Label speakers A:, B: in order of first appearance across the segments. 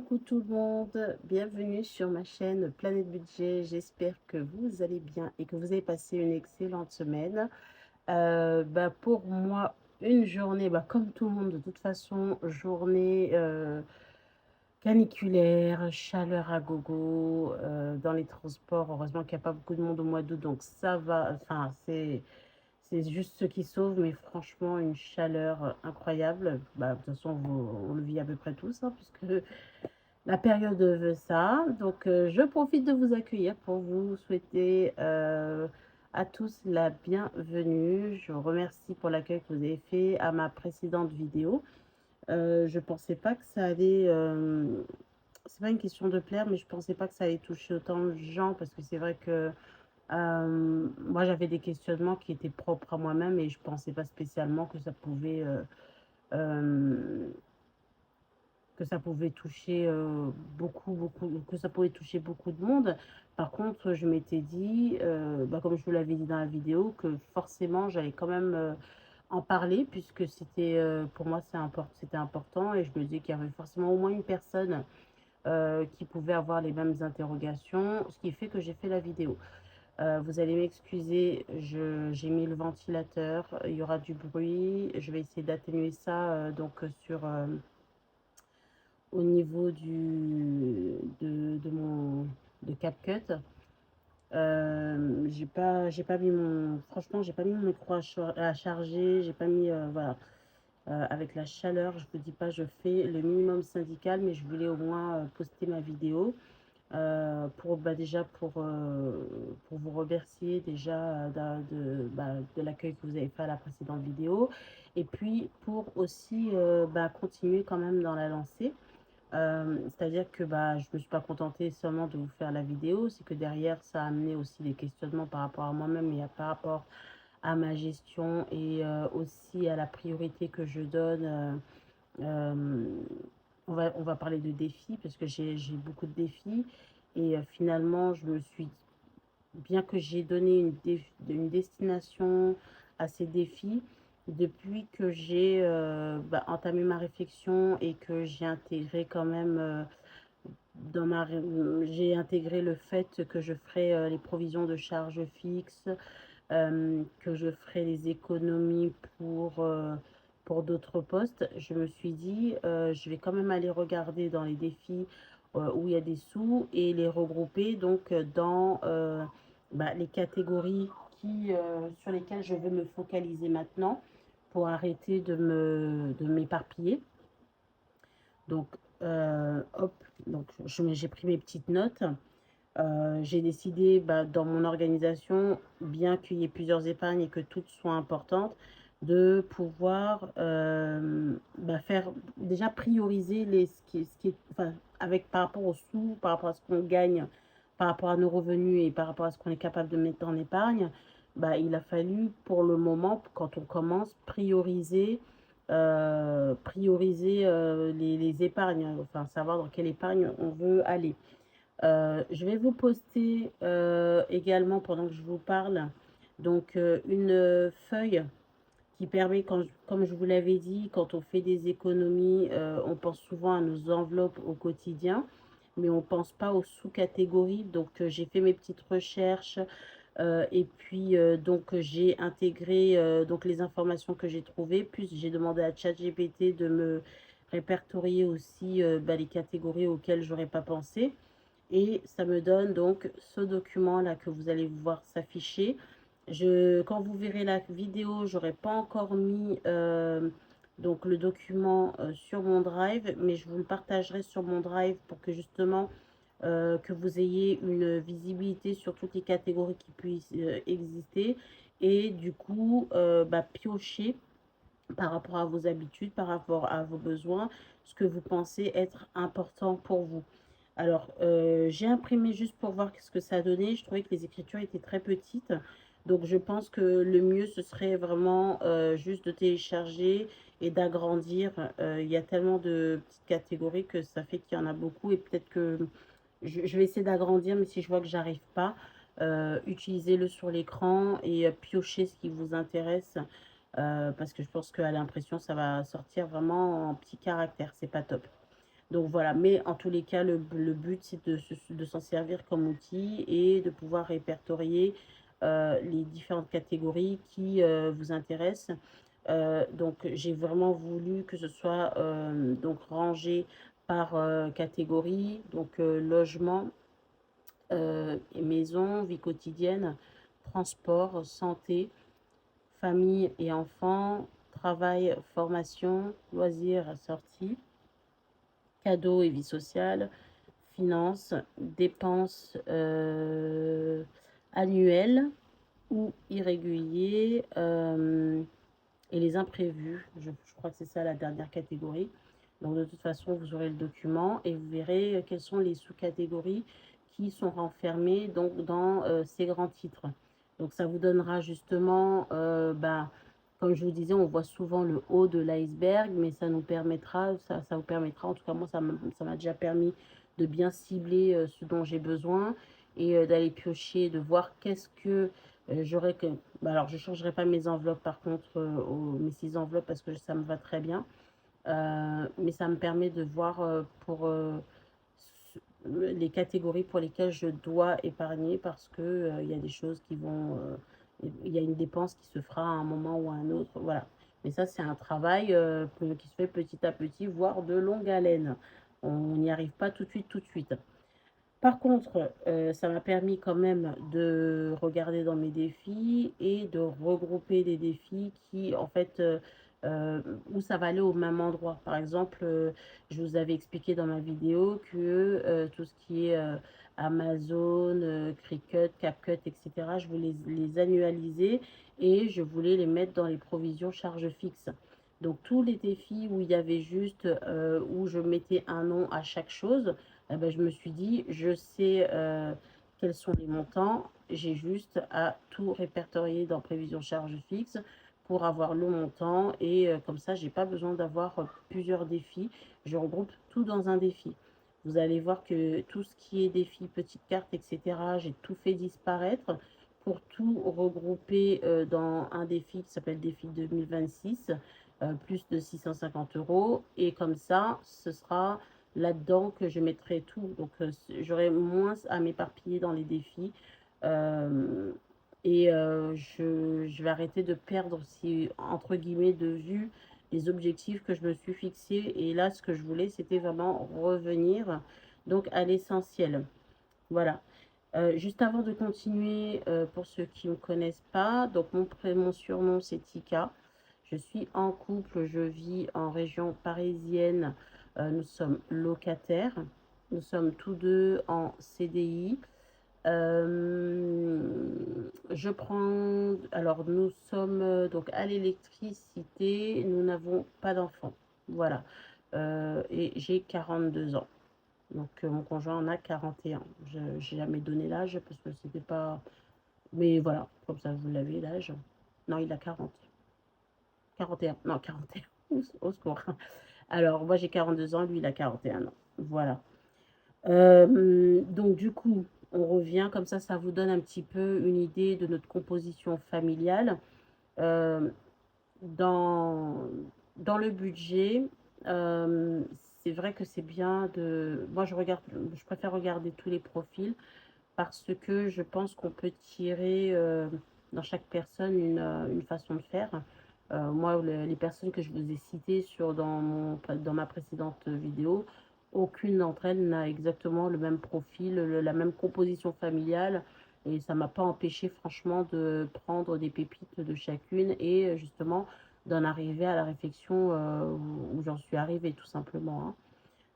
A: Coucou tout le monde, bienvenue sur ma chaîne Planète Budget. J'espère que vous allez bien et que vous avez passé une excellente semaine. Pour moi, une journée, comme tout le monde, de toute façon, journée caniculaire, chaleur à gogo, dans les transports. Heureusement qu'il n'y a pas beaucoup de monde au mois d'août, donc ça va. Enfin, c'est juste ce qui sauve, mais franchement, une chaleur incroyable. De toute façon, on le vit à peu près tous, hein, puisque la période veut ça. Donc, je profite de vous accueillir pour vous souhaiter à tous la bienvenue. Je vous remercie pour l'accueil que vous avez fait à ma précédente vidéo. Je pensais pas que ça allait. C'est pas une question de plaire, mais je pensais pas que ça allait toucher autant de gens parce que c'est vrai que moi j'avais des questionnements qui étaient propres à moi-même et je pensais pas spécialement euh, que ça pouvait toucher que ça pouvait toucher beaucoup de monde. Par contre, je m'étais dit, comme je vous l'avais dit dans la vidéo, que forcément, j'allais quand même en parler, puisque pour moi, c'était important, et je me disais qu'il y avait forcément au moins une personne qui pouvait avoir les mêmes interrogations, ce qui fait que j'ai fait la vidéo. Vous allez m'excuser, j'ai mis le ventilateur, il y aura du bruit, je vais essayer d'atténuer ça au niveau de mon de CapCut. Franchement, j'ai pas mis mon micro à charger, j'ai pas mis, voilà. Avec la chaleur, je vous dis pas, je fais le minimum syndical, mais je voulais au moins poster ma vidéo déjà pour vous remercier déjà de l'accueil que vous avez fait à la précédente vidéo, et puis pour aussi continuer quand même dans la lancée. C'est-à-dire que je ne me suis pas contentée seulement de vous faire la vidéo, c'est que derrière, ça a amené aussi des questionnements par rapport à moi-même et par rapport à ma gestion et aussi à la priorité que je donne. Euh, on va parler de défis parce que j'ai beaucoup de défis et finalement, bien que j'ai donné une destination à ces défis, depuis que j'ai entamé ma réflexion et que j'ai intégré quand même j'ai intégré le fait que je ferai les provisions de charges fixes, que je ferai les économies pour d'autres postes. Je me suis dit, je vais quand même aller regarder dans les défis où il y a des sous et les regrouper donc dans les catégories sur lesquelles je veux me focaliser maintenant pour arrêter de m'éparpiller. Donc, hop, donc j'ai pris mes petites notes. J'ai décidé, dans mon organisation, bien qu'il y ait plusieurs épargnes et que toutes soient importantes, de pouvoir faire déjà prioriser enfin, par rapport aux sous, par rapport à ce qu'on gagne, par rapport à nos revenus et par rapport à ce qu'on est capable de mettre en épargne. Il a fallu pour le moment, quand on commence, prioriser les épargnes, enfin savoir dans quelle épargne on veut aller. Je vais vous poster également pendant que je vous parle donc une feuille qui permet, comme je vous l'avais dit, quand on fait des économies, on pense souvent à nos enveloppes au quotidien, mais on ne pense pas aux sous-catégories. Donc j'ai fait mes petites recherches et puis donc j'ai intégré donc les informations que j'ai trouvées, puis j'ai demandé à ChatGPT de me répertorier aussi les catégories auxquelles j'aurais pas pensé. Et ça me donne donc ce document-là que vous allez voir s'afficher. Quand vous verrez la vidéo, j'aurais pas encore mis donc le document sur mon drive, mais je vous le partagerai sur mon drive pour que justement que vous ayez une visibilité sur toutes les catégories qui puissent exister et du coup piocher par rapport à vos habitudes, par rapport à vos besoins, ce que vous pensez être important pour vous. Alors, j'ai imprimé juste pour voir ce que ça a donné. Je trouvais que les écritures étaient très petites. Donc, je pense que le mieux, ce serait vraiment juste de télécharger et d'agrandir. Il y a tellement de petites catégories que ça fait qu'il y en a beaucoup. Et peut-être que je vais essayer d'agrandir, mais si je vois que j'arrive pas, utilisez-le sur l'écran et piochez ce qui vous intéresse. Parce que je pense qu'à l'impression, ça va sortir vraiment en petit caractère. C'est pas top. Donc voilà, mais en tous les cas, le but, c'est de s'en servir comme outil et de pouvoir répertorier les différentes catégories qui vous intéressent. Donc j'ai vraiment voulu que ce soit donc rangé par catégorie, donc logement, et maison, vie quotidienne, transport, santé, famille et enfants, travail, formation, loisirs, sorties, cadeaux et vie sociale, finances, dépenses annuelles ou irréguliers et les imprévus. Je crois que c'est ça la dernière catégorie. Donc de toute façon, vous aurez le document et vous verrez quelles sont les sous-catégories qui sont renfermées donc, dans ces grands titres. Donc ça vous donnera justement, comme je vous disais, on voit souvent le haut de l'iceberg, mais ça nous permettra, ça vous permettra, en tout cas moi ça m'a déjà permis de bien cibler ce dont j'ai besoin et d'aller piocher, de voir qu'est-ce que j'aurais que... alors je ne changerai pas mes enveloppes par contre, mes 6 enveloppes parce que ça me va très bien. Mais ça me permet de voir pour les catégories pour lesquelles je dois épargner parce que il y a des choses qui vont, il y a une dépense qui se fera à un moment ou à un autre, voilà. Mais ça, c'est un travail qui se fait petit à petit, voire de longue haleine. On n'y arrive pas tout de suite, tout de suite. Par contre, ça m'a permis quand même de regarder dans mes défis et de regrouper des défis qui, en fait, où ça va aller au même endroit. Par exemple, je vous avais expliqué dans ma vidéo que tout ce qui est Amazon, Cricut, CapCut, etc., je voulais les annualiser et je voulais les mettre dans les provisions charges fixes. Donc, tous les défis où il y avait juste, où je mettais un nom à chaque chose, eh ben, je me suis dit, je sais quels sont les montants, j'ai juste à tout répertorier dans prévision charge fixe pour avoir le montant et comme ça, j'ai pas besoin d'avoir plusieurs défis. Je regroupe tout dans un défi. Vous allez voir que tout ce qui est défi, petites cartes, etc., j'ai tout fait disparaître pour tout regrouper dans un défi qui s'appelle défi 2026, plus de 650 euros. Et comme ça, ce sera là-dedans que je mettrai tout. Donc, j'aurai moins à m'éparpiller dans les défis. Euh, et je vais arrêter de perdre, si, entre guillemets, de vue les objectifs que je me suis fixés. Et là, ce que je voulais, c'était vraiment revenir donc à l'essentiel. Voilà. Juste avant de continuer, pour ceux qui ne me connaissent pas, donc mon surnom c'est Tika. Je suis en couple, je vis en région parisienne. Nous sommes locataires. Nous sommes tous deux en CDI. Je prends. Alors, nous sommes donc à l'électricité. Nous n'avons pas d'enfants. Voilà. Et j'ai 42 ans. Donc, mon conjoint en a 41. Je n'ai jamais donné l'âge parce que c'était pas. Mais voilà, comme ça, vous l'avez, l'âge. Non, il a 40. 41. Non, 41. Au secours. Alors, moi, j'ai 42 ans, lui, il a 41 ans. Voilà. Donc, du coup, on revient comme ça vous donne un petit peu une idée de notre composition familiale. Euh, dans, dans le budget, c'est vrai que c'est bien de... Moi, je préfère regarder tous les profils parce que je pense qu'on peut tirer dans chaque personne une façon de faire. Moi, les personnes que je vous ai citées dans ma précédente vidéo, aucune d'entre elles n'a exactement le même profil, la même composition familiale. Et ça ne m'a pas empêché, franchement, de prendre des pépites de chacune et justement d'en arriver à la réflexion où j'en suis arrivée, tout simplement, hein.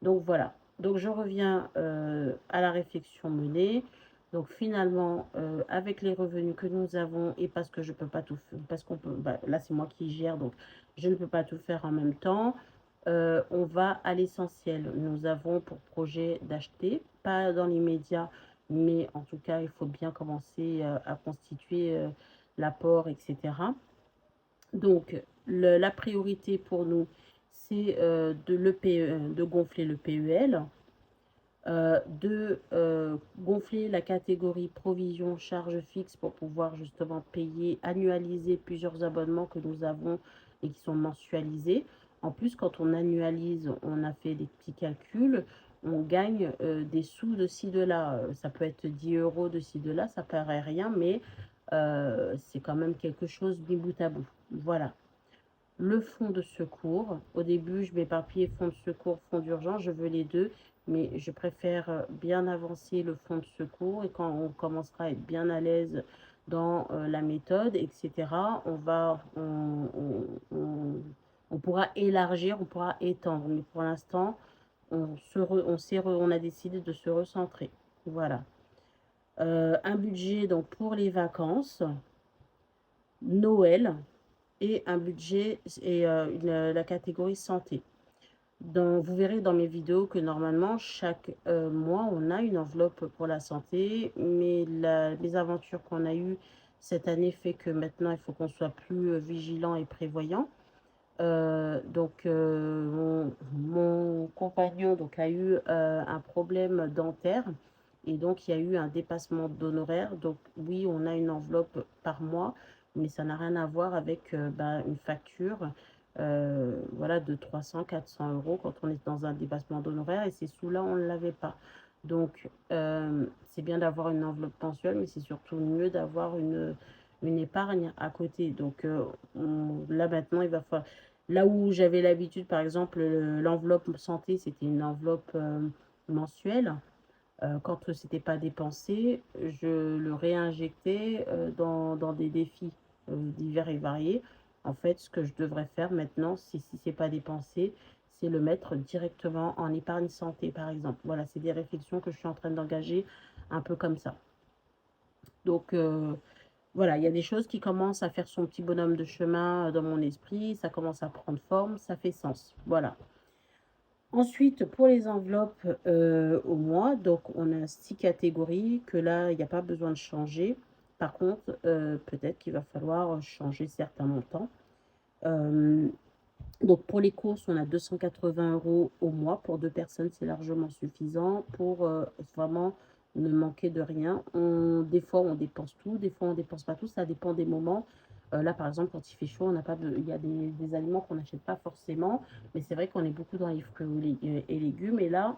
A: Donc voilà. Donc je reviens à la réflexion menée. Donc finalement, avec les revenus que nous avons et parce que je peux pas tout faire, parce qu'on peut, là c'est moi qui gère, donc je ne peux pas tout faire en même temps. On va à l'essentiel. Nous avons pour projet d'acheter, pas dans l'immédiat, mais en tout cas, il faut bien commencer à constituer l'apport, etc. Donc, la priorité pour nous, c'est de gonfler le PEL, de gonfler la catégorie provision charge fixe pour pouvoir justement payer, annualiser plusieurs abonnements que nous avons et qui sont mensualisés. En plus, quand on annualise, on a fait des petits calculs, on gagne des sous de ci, de là. Ça peut être 10 euros de ci, de là, ça paraît rien, mais c'est quand même quelque chose mis bout à bout. Voilà. Le fonds de secours, au début, je m'éparpillais fonds de secours, fonds d'urgence, je veux les deux, mais je préfère bien avancer le fonds de secours et quand on commencera à être bien à l'aise dans la méthode, etc., on pourra élargir, on pourra étendre. Mais pour l'instant, on a décidé de se recentrer. Voilà. Un budget donc pour les vacances, Noël et un budget et la catégorie santé. Vous verrez dans mes vidéos que normalement, chaque mois, on a une enveloppe pour la santé, mais les aventures qu'on a eues cette année fait que maintenant, il faut qu'on soit plus vigilant et prévoyant. Mon compagnon donc, a eu un problème dentaire et donc il y a eu un dépassement d'honoraires. Donc oui, on a une enveloppe par mois, mais ça n'a rien à voir avec une facture voilà, de 300-400 euros quand on est dans un dépassement d'honoraires et ces sous-là, on ne l'avait pas. Donc c'est bien d'avoir une enveloppe mensuelle, mais c'est surtout mieux d'avoir une épargne à côté. Donc là maintenant, il va falloir là où j'avais l'habitude, par exemple, l'enveloppe santé, c'était une enveloppe mensuelle. Quand c'était pas dépensé, je le réinjectais dans des défis divers et variés. En fait, ce que je devrais faire maintenant, si c'est pas dépensé, c'est le mettre directement en épargne santé, par exemple. Voilà, c'est des réflexions que je suis en train d'engager un peu comme ça. Donc, voilà, il y a des choses qui commencent à faire son petit bonhomme de chemin dans mon esprit, ça commence à prendre forme, ça fait sens. Voilà. Ensuite, pour les enveloppes au mois, donc on a 6 catégories que là, il n'y a pas besoin de changer. Par contre, peut-être qu'il va falloir changer certains montants. Euh, donc pour les courses, on a 280 euros au mois. Pour deux personnes, c'est largement suffisant pour vraiment ne manquer de rien. Des fois, on dépense tout, des fois, on ne dépense pas tout. Ça dépend des moments. Là, par exemple, quand il fait chaud, on n'a pas il y a des aliments qu'on n'achète pas forcément. Mais c'est vrai qu'on est beaucoup dans les fruits et légumes. Et là,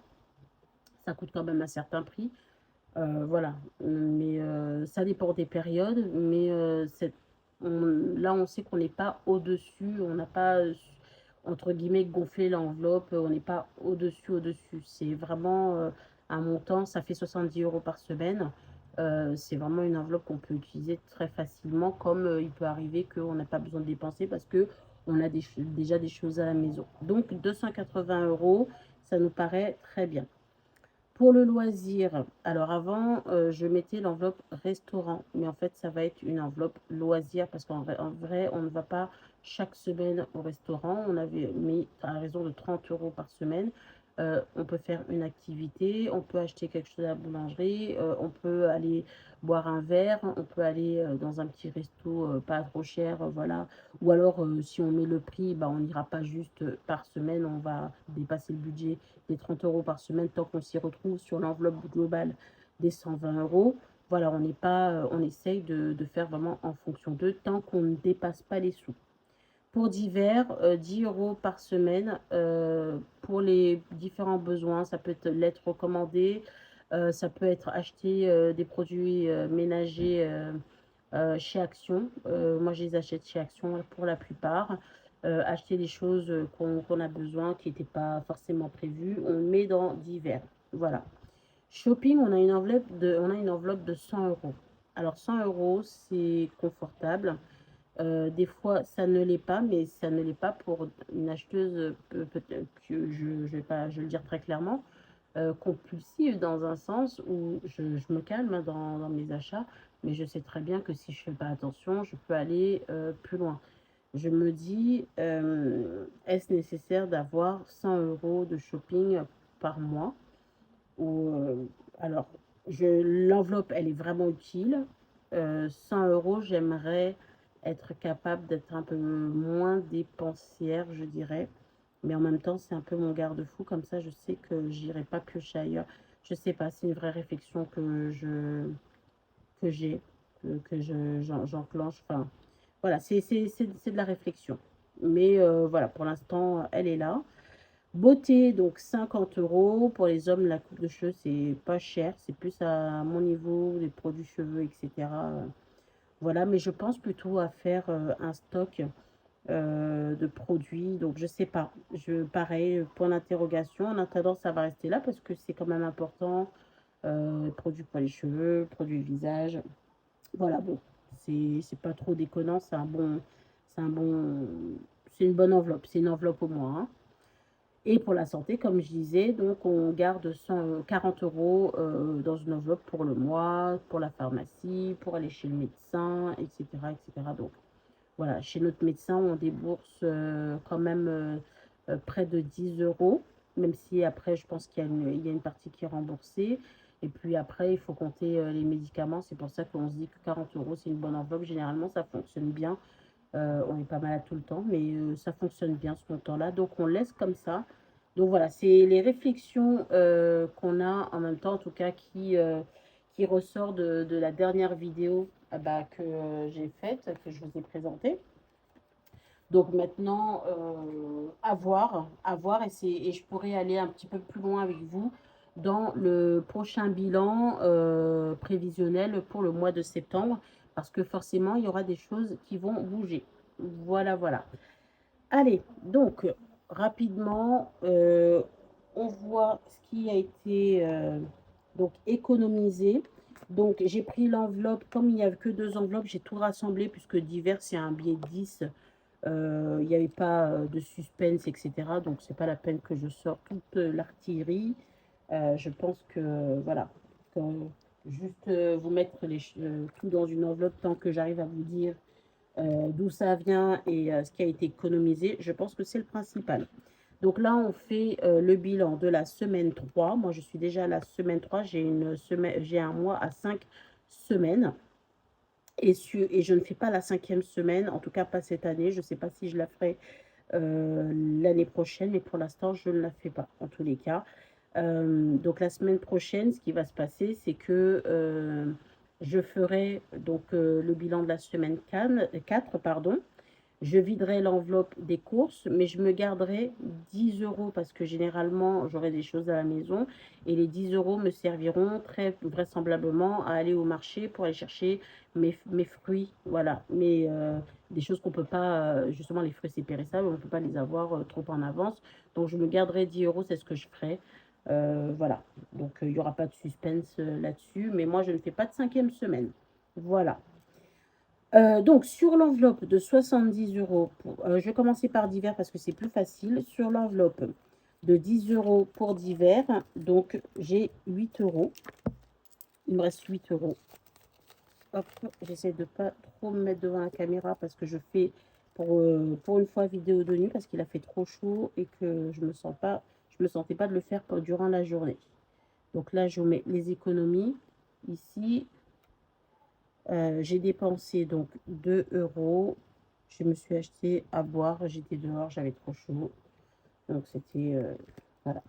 A: ça coûte quand même un certain prix. Voilà. Mais ça dépend des périodes. Mais là, on sait qu'on n'est pas au-dessus. On n'a pas entre guillemets, gonfler l'enveloppe. On n'est pas au-dessus, au-dessus. C'est vraiment un montant, ça fait 70 euros par semaine. C'est vraiment une enveloppe qu'on peut utiliser très facilement, comme il peut arriver qu'on n'a pas besoin de dépenser parce que on a déjà des choses à la maison. Donc 280 euros, ça nous paraît très bien. Pour le loisir, alors avant, je mettais l'enveloppe restaurant, mais en fait, ça va être une enveloppe loisir parce en vrai, on ne va pas chaque semaine au restaurant. On avait mis à raison de 30 euros par semaine. On peut faire une activité, on peut acheter quelque chose à la boulangerie, on peut aller boire un verre, on peut aller dans un petit resto pas trop cher, voilà. Ou alors, si on met le prix, bah, on n'ira pas juste par semaine, on va dépasser le budget des 30 euros par semaine tant qu'on s'y retrouve sur l'enveloppe globale des 120 euros. Voilà, on n'est pas, on essaye de faire vraiment en fonction d'eux tant qu'on ne dépasse pas les sous. Pour divers, 10 euros par semaine pour les différents besoins. Ça peut être lettres recommandées, ça peut être acheter des produits ménagers chez Action. Moi, je les achète chez Action pour la plupart. Acheter des choses qu'on a besoin, qui n'étaient pas forcément prévues, on le met dans divers. Voilà. Shopping, on a une enveloppe de 100 euros. Alors 100 euros, c'est confortable. Des fois, ça ne l'est pas, mais ça ne l'est pas pour une acheteuse, peut-être que je vais le dire très clairement, compulsive dans un sens où je me calme dans mes achats, mais je sais très bien que si je ne fais pas attention, je peux aller plus loin. Je me dis, est-ce nécessaire d'avoir 100 euros de shopping par mois ou, alors, l'enveloppe, elle est vraiment utile. 100 euros, j'aimerais être capable d'être un peu moins dépensière, je dirais. Mais en même temps, c'est un peu mon garde-fou. Comme ça, je sais que j'irai pas piocher ailleurs. Je sais pas, c'est une vraie réflexion que j'ai, j'enclenche. Enfin, voilà, c'est de la réflexion. Mais voilà, pour l'instant, elle est là. Beauté, donc 50 euros. Pour les hommes, la coupe de cheveux, c'est pas cher. C'est plus à mon niveau, les produits cheveux, etc. Voilà, mais je pense plutôt à faire un stock de produits. Donc, je sais pas. Pareil, point d'interrogation. En attendant, ça va rester là parce que c'est quand même important. Produits pour les cheveux, produits visage. Voilà, bon, c'est pas trop déconnant. C'est un bon, c'est une bonne enveloppe. C'est une enveloppe au moins, hein. Et pour la santé, comme je disais, donc on garde 40 euros dans une enveloppe pour le mois, pour la pharmacie, pour aller chez le médecin, etc., etc. Donc voilà, chez notre médecin, on débourse quand même près de 10 euros, même si après, je pense il y a une partie qui est remboursée. Et puis après, il faut compter les médicaments. C'est pour ça qu'on se dit que 40 euros, c'est une bonne enveloppe. Généralement, ça fonctionne bien. On est pas malade tout le temps, mais ça fonctionne bien ce montant-là. Donc, on laisse comme ça. Donc, voilà, c'est les réflexions qu'on a en même temps, en tout cas, qui ressort de la dernière vidéo bah, que j'ai faite, que je vous ai présentée. Donc maintenant, à voir et je pourrais aller un petit peu plus loin avec vous dans le prochain bilan prévisionnel pour le mois de septembre, parce que forcément, il y aura des choses qui vont bouger. Voilà, voilà. Allez, donc, rapidement, on voit ce qui a été donc économisé. Donc, j'ai pris l'enveloppe, comme il n'y avait que deux enveloppes, j'ai tout rassemblé, puisque divers, c'est un billet de 10. Il n'y avait pas de suspense, etc. Donc, c'est pas la peine que je sorte toute l'artillerie. Je pense que, voilà, juste vous mettre tout dans une enveloppe tant que j'arrive à vous dire d'où ça vient et ce qui a été économisé, je pense que c'est le principal. Donc là, on fait le bilan de la semaine 3. Moi, je suis déjà à la semaine 3. J'ai un mois à 5 semaines. Et je ne fais pas la 5e semaine, en tout cas pas cette année. Je ne sais pas si je la ferai l'année prochaine, mais pour l'instant, je ne la fais pas, en tous les cas. Donc la semaine prochaine, ce qui va se passer, c'est que je ferai donc le bilan de la semaine 4, pardon. Je viderai l'enveloppe des courses, mais je me garderai 10 euros parce que généralement, j'aurai des choses à la maison et les 10 euros me serviront très vraisemblablement à aller au marché pour aller chercher mes fruits, voilà, des choses qu'on peut pas, justement les fruits c'est périssable, on ne peut pas les avoir trop en avance, donc je me garderai 10 euros, c'est ce que je ferai. Voilà, donc il n'y aura pas de suspense là-dessus, mais moi je ne fais pas de 5e semaine. Voilà. Donc, sur l'enveloppe de 70 euros, je vais commencer par divers parce que c'est plus facile. Sur l'enveloppe de 10 euros pour divers, donc j'ai 8 euros. Il me reste 8 euros. Hop, j'essaie de ne pas trop me mettre devant la caméra parce que je fais pour une fois vidéo de nuit parce qu'il a fait trop chaud et que je me sentais pas de le faire durant la journée. Donc là, je mets les économies ici. J'ai dépensé donc 2 euros. Je me suis acheté à boire. J'étais dehors, j'avais trop chaud. Donc c'était voilà.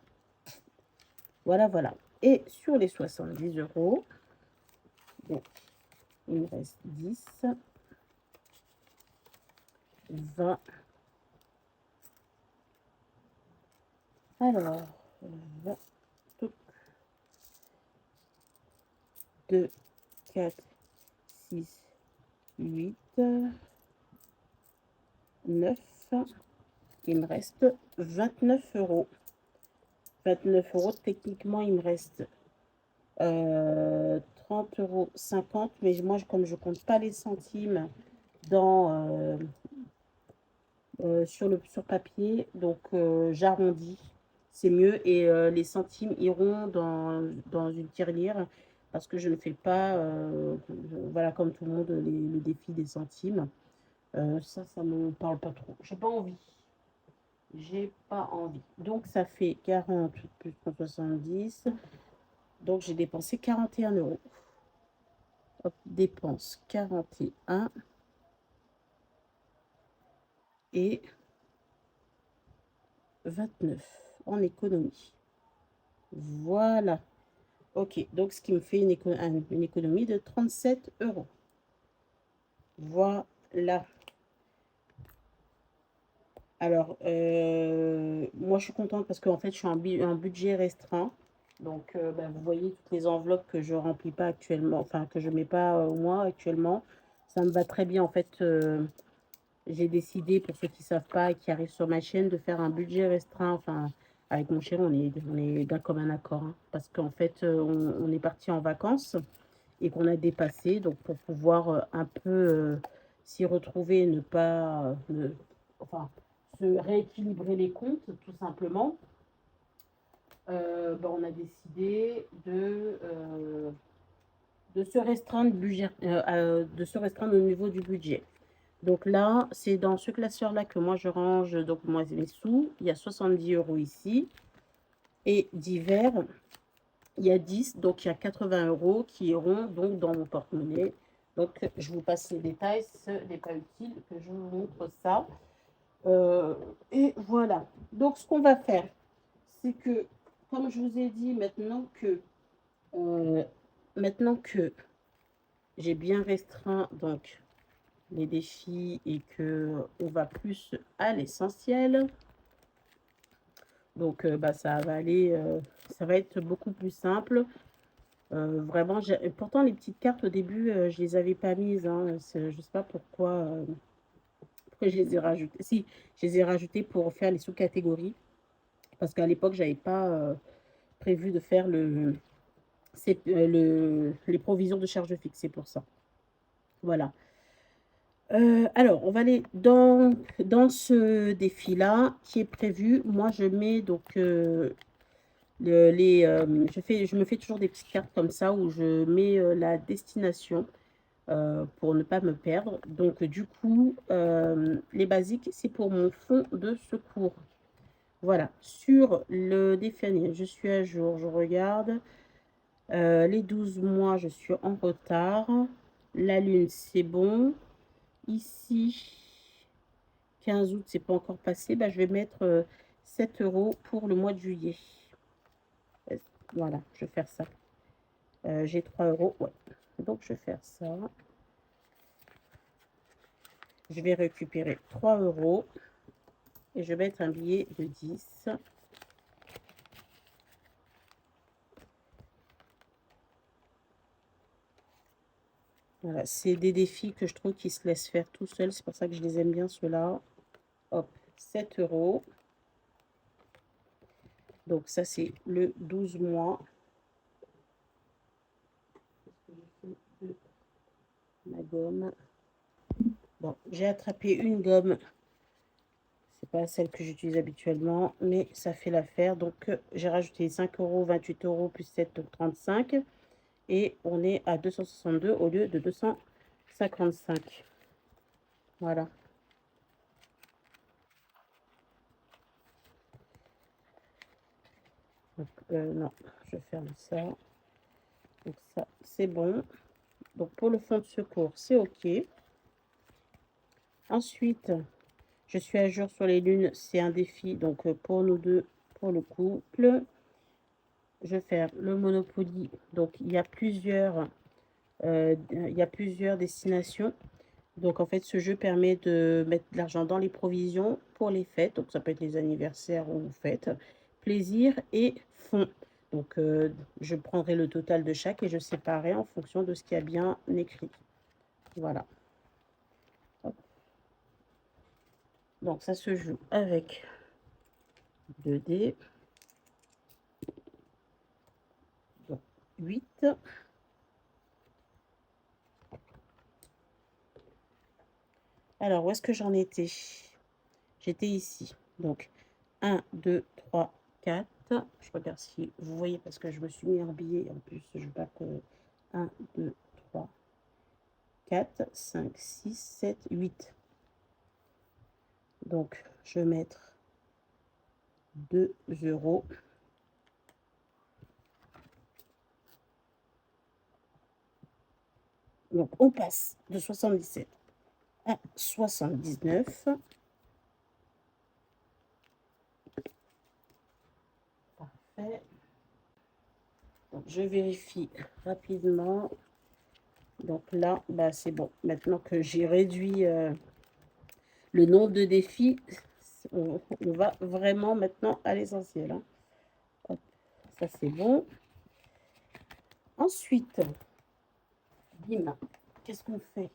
A: Voilà, voilà. Et sur les 70 euros, donc il me reste 10, 20. Alors, 20, 2, 4, 6, 8, 9. Il me reste 29 euros. 29 euros, techniquement, il me reste 30,50 euros. Mais moi, comme je ne compte pas les centimes sur papier, donc j'arrondis, c'est mieux. Et les centimes iront dans une tirelire parce que je ne fais pas, voilà, comme tout le monde, le défi des centimes. Ça me parle pas trop. J'ai pas envie. J'ai pas envie. Donc, ça fait 40 plus 170. Donc, j'ai dépensé 41 euros. Hop, dépense 41 et 29 en économie. Voilà. Ok, donc ce qui me fait une économie de 37 euros. Voilà. Alors, moi, je suis contente parce qu'en fait, je suis un budget restreint. Donc, bah, vous voyez toutes les enveloppes que je remplis pas actuellement, enfin, que je mets pas au mois actuellement. Ça me va très bien. En fait, j'ai décidé, pour ceux qui savent pas et qui arrivent sur ma chaîne, de faire un budget restreint. Enfin, avec mon chéri, on est d'un commun accord, hein, parce qu'en fait, on est parti en vacances et qu'on a dépassé. Donc, pour pouvoir un peu s'y retrouver, ne pas, enfin, se rééquilibrer les comptes, tout simplement, ben, on a décidé de se restreindre, de se restreindre au niveau du budget. Donc là, c'est dans ce classeur-là que moi je range donc moi mes sous. Il y a 70 € ici. Et divers, il y a 10, donc il y a 80 € qui iront donc dans mon porte-monnaie. Donc je vous passe les détails, ce n'est pas utile que je vous montre ça. Et voilà. Donc ce qu'on va faire, c'est que, comme je vous ai dit, euh, maintenant que j'ai bien restreint donc les défis et que on va plus à l'essentiel, donc bah, ça va être beaucoup plus simple. Vraiment, pourtant les petites cartes au début, je les avais pas mises, hein, je sais pas pourquoi je les ai rajoutées. Si, je les ai rajoutées pour faire les sous-catégories, parce qu'à l'époque, j'avais pas prévu de faire les provisions de charges fixes, c'est pour ça. Voilà. Alors, on va aller dans ce défi-là qui est prévu. Moi, je mets donc je me fais toujours des petites cartes comme ça où je mets la destination pour ne pas me perdre. Donc, du coup, les basiques, c'est pour mon fonds de secours. Voilà. Sur le défi, je suis à jour, je regarde. Les 12 mois, je suis en retard. La lune, c'est bon. Ici, 15 août, c'est pas encore passé. Bah, je vais mettre 7 € pour le mois de juillet. Voilà, je vais faire ça. J'ai 3 €. Ouais. Donc, je vais faire ça. Je vais récupérer 3 € et je vais mettre un billet de 10. Voilà, c'est des défis que je trouve qui se laissent faire tout seuls. C'est pour ça que je les aime bien, ceux-là. Hop, 7 €. Donc, ça, c'est le 12 mois. Ma gomme. Bon, j'ai attrapé une gomme. C'est pas celle que j'utilise habituellement, mais ça fait l'affaire. Donc, j'ai rajouté 5 €, 28 € plus 7, donc 35. Et on est à 262 au lieu de 255. Voilà. Donc, non, je ferme ça. Donc, ça, c'est bon. Donc, pour le fonds de secours, c'est OK. Ensuite, je suis à jour sur les lunes. C'est un défi. Donc, pour nous deux, pour le couple. Je vais faire le Monopoly. Donc, il y a plusieurs destinations. Donc, en fait, ce jeu permet de mettre de l'argent dans les provisions pour les fêtes. Donc, ça peut être les anniversaires ou fêtes. Plaisir et fonds. Donc, je prendrai le total de chaque et je séparerai en fonction de ce qui a bien écrit. Voilà. Hop. Donc, ça se joue avec 2 dés. Donc, 8. Alors, où est-ce que j'en étais? J'étais ici. Donc, 1, 2, 3, 4. Je regarde si vous voyez parce que je me suis mis en billet. En plus, je ne veux pas que 1, 2, 3, 4, 5, 6, 7, 8. Donc, je vais mettre 2 €. Donc, on passe de 77 à 79. Parfait. Donc, je vérifie rapidement. Donc là, bah, c'est bon. Maintenant que j'ai réduit le nombre de défis, On va vraiment maintenant à l'essentiel, hein. Hop, ça c'est bon. Ensuite, bim, qu'est-ce qu'on fait?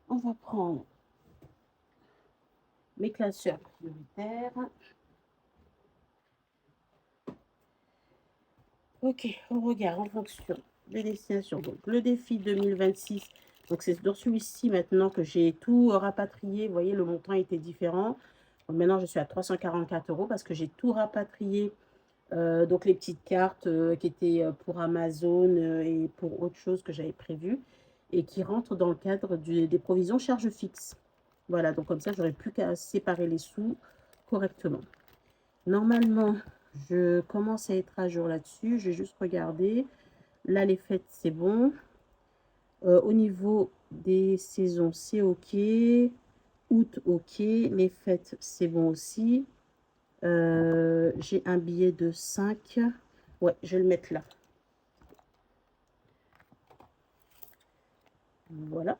A: On va prendre mes classeurs prioritaires. Ok, on regarde en fonction des destinations. Donc, le défi 2026, donc c'est dans celui-ci maintenant que j'ai tout rapatrié. Vous voyez, le montant était différent. Donc, maintenant, je suis à 344 € parce que j'ai tout rapatrié. Donc, les petites cartes qui étaient pour Amazon et pour autre chose que j'avais prévu et qui rentrent dans le cadre des provisions charges fixes. Voilà, donc comme ça, j'aurais plus qu'à séparer les sous correctement. Normalement, je commence à être à jour là-dessus. Je vais juste regarder. Là, les fêtes, c'est bon. Au niveau des saisons, c'est OK. Août, OK. Les fêtes, c'est bon aussi. J'ai un billet de 5. Ouais, je vais le mettre là. Voilà.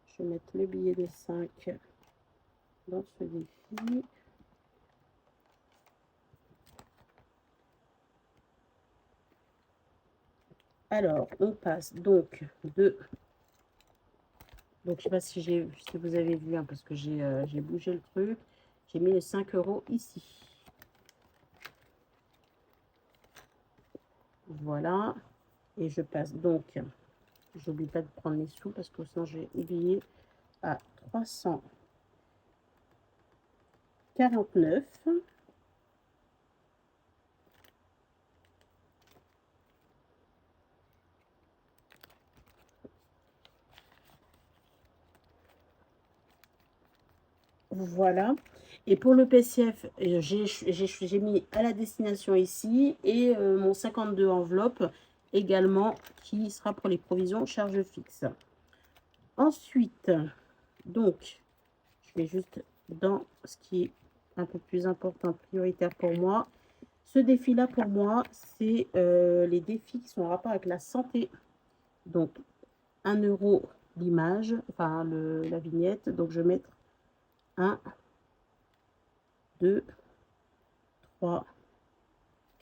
A: Je vais mettre le billet de 5 dans ce défi. Alors, on passe donc de... Donc, je ne sais pas si vous avez vu, hein, parce que j'ai bougé le truc. J'ai mis les 5 € ici. Voilà. Et je passe donc, j'oublie pas de prendre les sous parce que sinon j'ai oublié, à 349. Voilà. Et pour le PCF, j'ai mis à la destination ici et mon 52 enveloppe également qui sera pour les provisions charges fixes. Ensuite, donc, je vais juste dans ce qui est un peu plus important, prioritaire pour moi. Ce défi-là, pour moi, c'est les défis qui sont en rapport avec la santé. Donc, 1 € l'image, enfin la vignette. Donc, je vais mettre 1, 2, 3,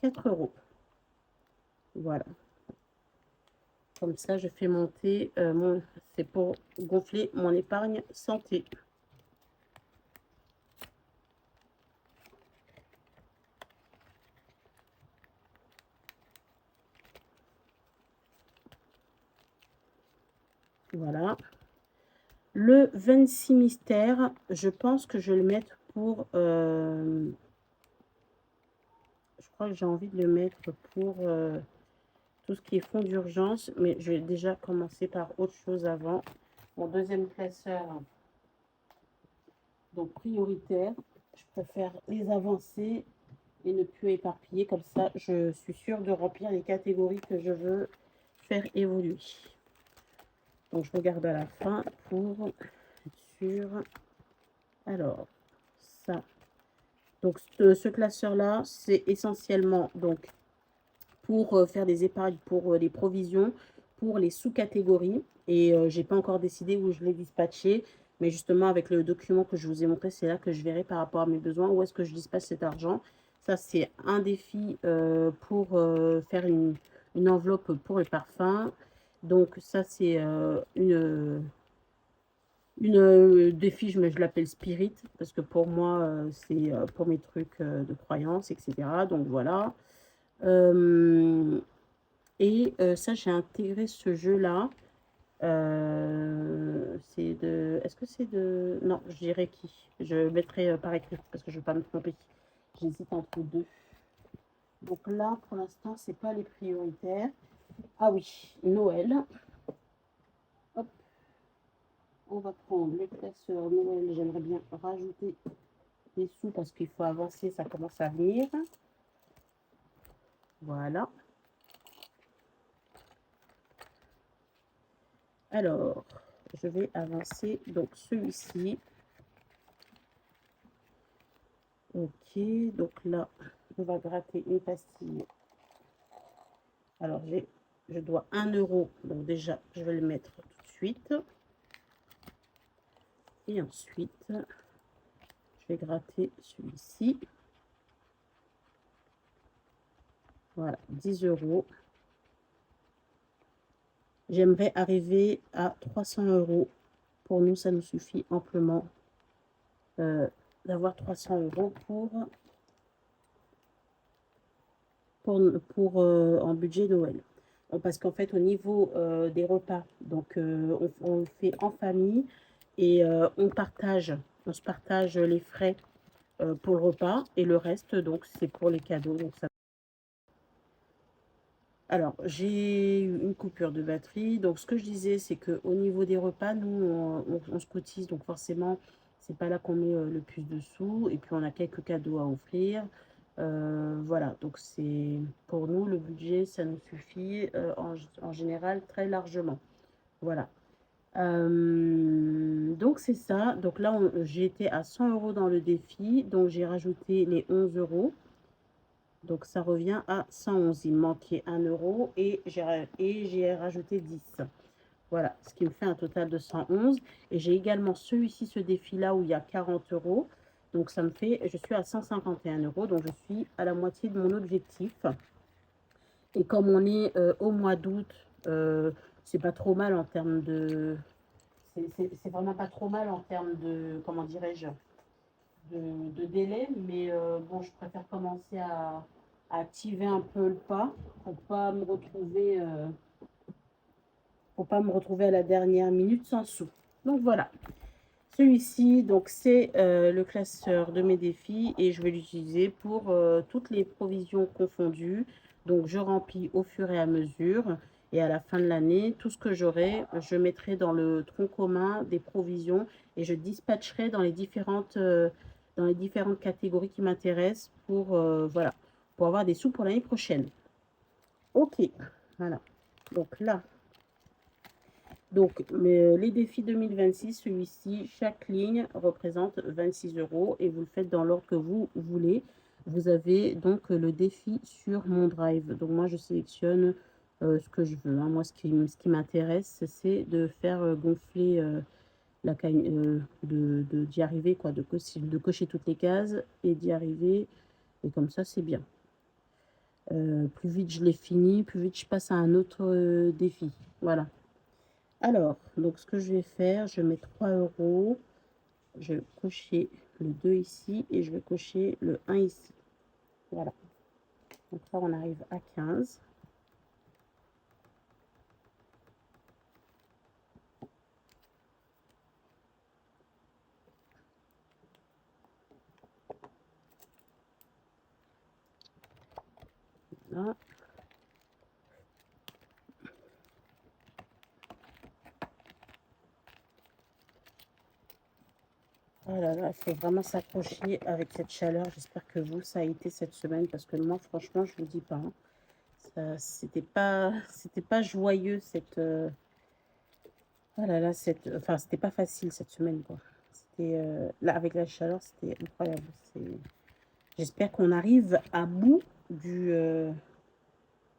A: 4 €. Voilà. Comme ça, je fais monter c'est pour gonfler mon épargne santé. Voilà. Le 26 mystères, je pense que je vais le mettre pour... je crois que j'ai envie de le mettre pour tout ce qui est fonds d'urgence. Mais je vais déjà commencer par autre chose avant. Mon deuxième classeur, donc prioritaire, je préfère les avancer et ne plus éparpiller. Comme ça, je suis sûre de remplir les catégories que je veux faire évoluer. Donc, je regarde à la fin pour être sûre. Alors, ça. Donc, ce classeur-là, c'est essentiellement donc, pour faire des épargnes, pour les provisions, pour les sous-catégories. Et je n'ai pas encore décidé où je vais dispatcher. Mais justement, avec le document que je vous ai montré, c'est là que je verrai par rapport à mes besoins où est-ce que je dispatche cet argent. Ça, c'est un défi pour faire une enveloppe pour les parfums. Donc, ça, c'est une défi, mais je l'appelle spirit, parce que pour moi, c'est pour mes trucs de croyances, etc. Donc, voilà. Et ça, j'ai intégré ce jeu-là. C'est de... Est-ce que c'est de... Non, je dirais qui. Je mettrai par écrit, parce que je ne veux pas me tromper. J'hésite entre deux. Donc là, pour l'instant, c'est pas les prioritaires. Ah oui, Noël. Hop. On va prendre le classeur Noël. J'aimerais bien rajouter des sous parce qu'il faut avancer, ça commence à venir. Voilà. Alors, je vais avancer donc celui-ci. Ok, donc là, on va gratter une pastille. Alors, je dois 1 €. Donc déjà, je vais le mettre tout de suite. Et ensuite, je vais gratter celui-ci. Voilà, 10 €. J'aimerais arriver à 300 €. Pour nous, ça nous suffit amplement d'avoir 300 € en budget Noël. Parce qu'en fait, au niveau des repas, donc on le fait en famille et on se partage les frais pour le repas et le reste, donc c'est pour les cadeaux. Donc ça... Alors, j'ai eu une coupure de batterie. Donc, ce que je disais, c'est qu'au niveau des repas, nous, on se cotise. Donc, forcément, c'est pas là qu'on met le plus de sous. Et puis, on a quelques cadeaux à offrir. Voilà, donc c'est pour nous, le budget, ça nous suffit en général très largement. Voilà. Donc, c'est ça. Donc là, j'ai été à 100 € dans le défi. Donc, j'ai rajouté les 11 €. Donc, ça revient à 111. Il me manquait 1 € et j'ai rajouté 10. Voilà, ce qui me fait un total de 111. Et j'ai également celui-ci, ce défi-là, où il y a 40 €. Donc, ça me fait, je suis à 151 €. Donc, je suis à la moitié de mon objectif. Et comme on est au mois d'août, c'est pas trop mal en termes de... C'est vraiment pas trop mal en termes de, comment dirais-je, de délai, mais bon, je préfère commencer à activer un peu le pas pour pas me retrouver à la dernière minute sans sous. Donc voilà, celui-ci, donc c'est le classeur de mes défis et je vais l'utiliser pour toutes les provisions confondues. Donc je remplis au fur et à mesure et à la fin de l'année, tout ce que j'aurai, je mettrai dans le tronc commun des provisions et je dispatcherai dans les différentes catégories qui m'intéressent pour, voilà, pour avoir des sous pour l'année prochaine. Ok, voilà. Donc là, donc, les défis 2026, celui-ci, chaque ligne représente 26 € et vous le faites dans l'ordre que vous voulez. Vous avez donc le défi sur mon drive. Donc, moi, je sélectionne ce que je veux, hein. Moi, ce qui m'intéresse, c'est de faire gonfler d'y arriver, quoi, de cocher toutes les cases et d'y arriver. Et comme ça, c'est bien. Plus vite je l'ai fini, plus vite je passe à un autre défi. Voilà. Alors, donc ce que je vais faire, je mets 3 €. Je vais cocher le 2 ici et je vais cocher le 1 ici. Voilà. Donc là, on arrive à 15. Là. Oh là là, il faut vraiment s'accrocher avec cette chaleur. J'espère que vous, ça a été cette semaine parce que moi, franchement, je ne vous dis pas, hein, c'était pas joyeux oh là là, enfin, c'était pas facile cette semaine, quoi. C'était là avec la chaleur, c'était incroyable. J'espère qu'on arrive à bout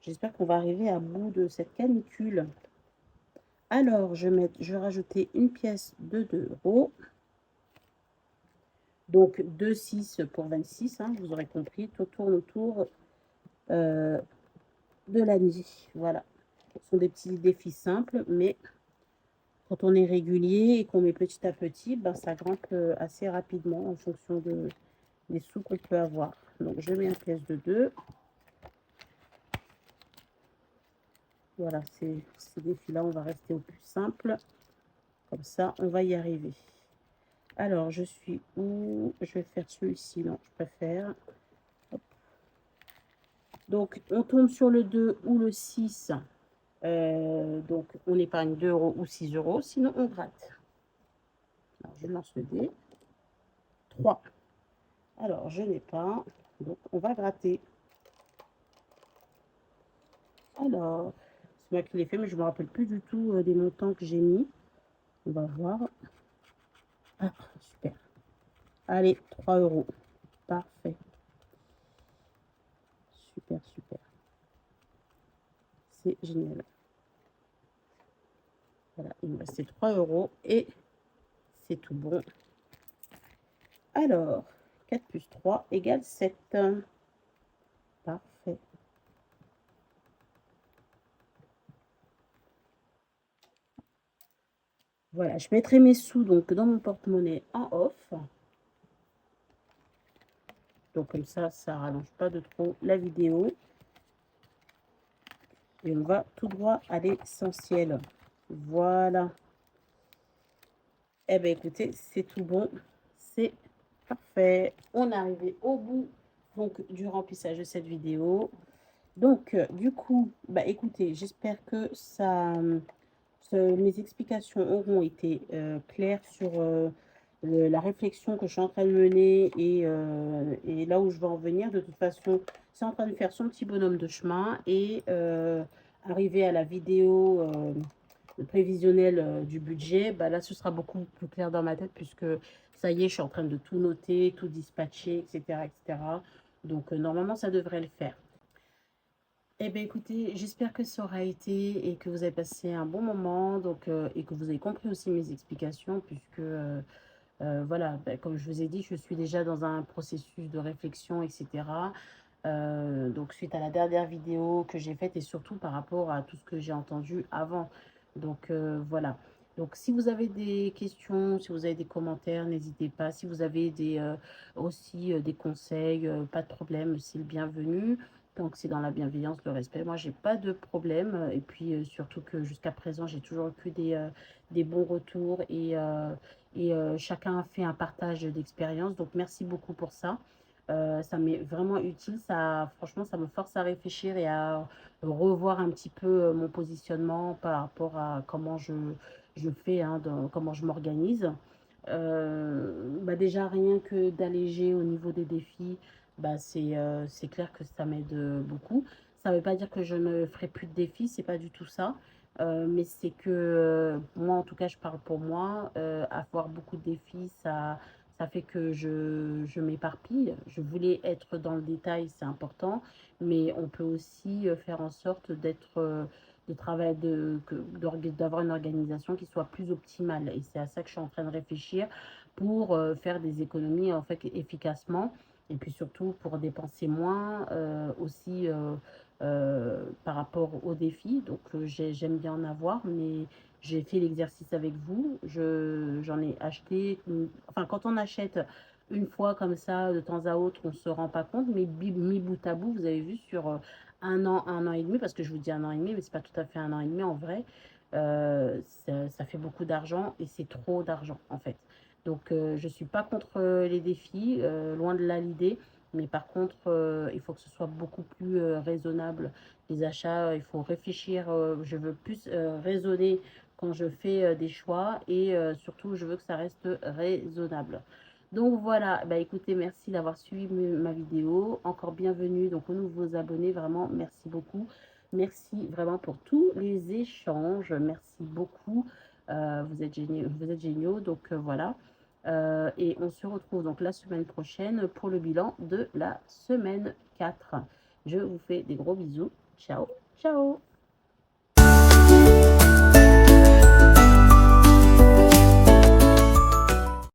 A: j'espère qu'on va arriver à bout de cette canicule. Alors, je vais rajouter une pièce de 2 €. Donc, 2,6 pour 26, hein, vous aurez compris. Tout tourne autour de la nuit. Voilà. Ce sont des petits défis simples, mais quand on est régulier et qu'on met petit à petit, ben, ça grimpe assez rapidement en fonction des sous qu'on peut avoir. Donc, je mets une pièce de 2. Voilà, ces défis-là, on va rester au plus simple. Comme ça, on va y arriver. Alors, je suis où? Je vais faire celui-ci, non, je préfère. Hop. Donc, on tombe sur le 2 ou le 6. Donc, on épargne 2 € ou 6 €, sinon on gratte. Alors, je lance le dé. 3. Alors, je n'ai pas, donc on va gratter. Alors, c'est moi qui l'ai fait, mais je ne me rappelle plus du tout des montants que j'ai mis. On va voir. Ah, super. Allez, 3 €. Parfait. Super, super. C'est génial. Voilà, il me restait 3 € et c'est tout bon. Alors, 4 plus 3 égale 7. Parfait. Voilà, je mettrai mes sous donc dans mon porte-monnaie en off. Donc comme ça rallonge pas de trop la vidéo. Et on va tout droit à l'essentiel. Voilà. Eh bien, écoutez, c'est tout bon. C'est parfait. On est arrivé au bout donc du remplissage de cette vidéo. Donc, du coup, bah écoutez, j'espère que mes explications auront été claires sur la réflexion que je suis en train de mener et là où je veux en venir. De toute façon, c'est en train de faire son petit bonhomme de chemin et arriver à la vidéo prévisionnelle du budget, bah là, ce sera beaucoup plus clair dans ma tête puisque ça y est, je suis en train de tout noter, tout dispatcher, etc. etc. Donc, normalement, ça devrait le faire. Eh bien, écoutez, j'espère que ça aura été et que vous avez passé un bon moment donc, et que vous avez compris aussi mes explications puisque, voilà, bah, comme je vous ai dit, je suis déjà dans un processus de réflexion, etc. Donc, suite à la dernière vidéo que j'ai faite et surtout par rapport à tout ce que j'ai entendu avant. Donc, voilà. Donc, si vous avez des questions, si vous avez des commentaires, n'hésitez pas. Si vous avez aussi des conseils, pas de problème, c'est le bienvenu. Donc, c'est dans la bienveillance, le respect. Moi, j'ai pas de problème. Et puis, surtout que jusqu'à présent, j'ai toujours eu des bons retours et chacun a fait un partage d'expérience. Donc, merci beaucoup pour ça. Ça m'est vraiment utile. Ça, franchement, ça me force à réfléchir et à revoir un petit peu mon positionnement par rapport à comment je fais, hein, comment je m'organise. Bah déjà, rien que d'alléger au niveau des défis, bah c'est clair que ça m'aide beaucoup. Ça ne veut pas dire que je ne ferai plus de défis, c'est pas du tout ça. Mais c'est que moi, en tout cas, je parle pour moi. Avoir beaucoup de défis, ça fait que je m'éparpille. Je voulais être dans le détail, c'est important, mais on peut aussi faire en sorte de travailler, d'avoir une organisation qui soit plus optimale. Et c'est à ça que je suis en train de réfléchir pour faire des économies en fait efficacement et puis surtout pour dépenser moins aussi par rapport aux défis. Donc j'aime bien en avoir, mais j'ai fait l'exercice avec vous. J'en ai acheté. Enfin, quand on achète une fois comme ça, de temps à autre, on ne se rend pas compte. Mais mis bout à bout, vous avez vu sur un an et demi, parce que je vous dis un an et demi, mais c'est pas tout à fait un an et demi en vrai. Ça fait beaucoup d'argent et c'est trop d'argent en fait. Donc, je ne suis pas contre les défis, loin de là l'idée. Mais par contre, il faut que ce soit beaucoup plus raisonnable. Les achats, il faut réfléchir. Je veux plus raisonner quand je fais des choix et surtout, je veux que ça reste raisonnable. Donc voilà, bah écoutez, merci d'avoir suivi ma vidéo. Encore bienvenue donc aux nouveaux abonnés, vraiment, merci beaucoup. Merci vraiment pour tous les échanges. Merci beaucoup. Vous êtes géniaux. Donc voilà. Et on se retrouve donc la semaine prochaine pour le bilan de la semaine 4. Je vous fais des gros bisous. Ciao, ciao.